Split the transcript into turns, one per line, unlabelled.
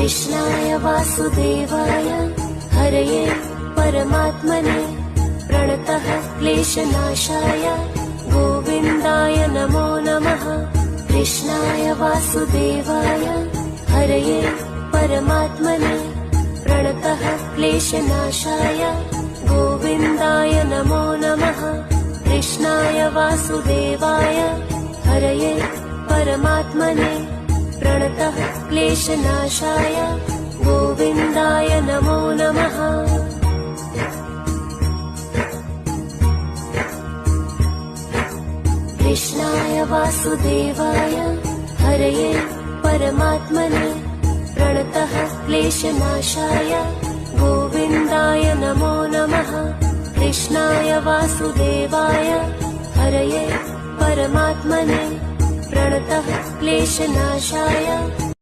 कृष्णाय वासुदेवाय हरये परमात्मने प्रणतः क्लेशनाशाय गोविन्दाय नमो नमः। कृष्णाय वासुदेवाय हरये परमात्मने प्रणतः क्लेशनाशाय गोविन्दाय नमो नमः। कृष्णाय वासुदेवाय हरये परमात्मने प्रणतः क्लेशनाशाय गोविन्दाय नमो नमः। कृष्णाय वासुदेवाय हरये परमात्मने प्रणतः क्लेशनाशाय गोविन्दाय नमो नमः। कृष्णाय वासुदेवाय हरये परमात्मने प्रणतः क्लेशनाशाय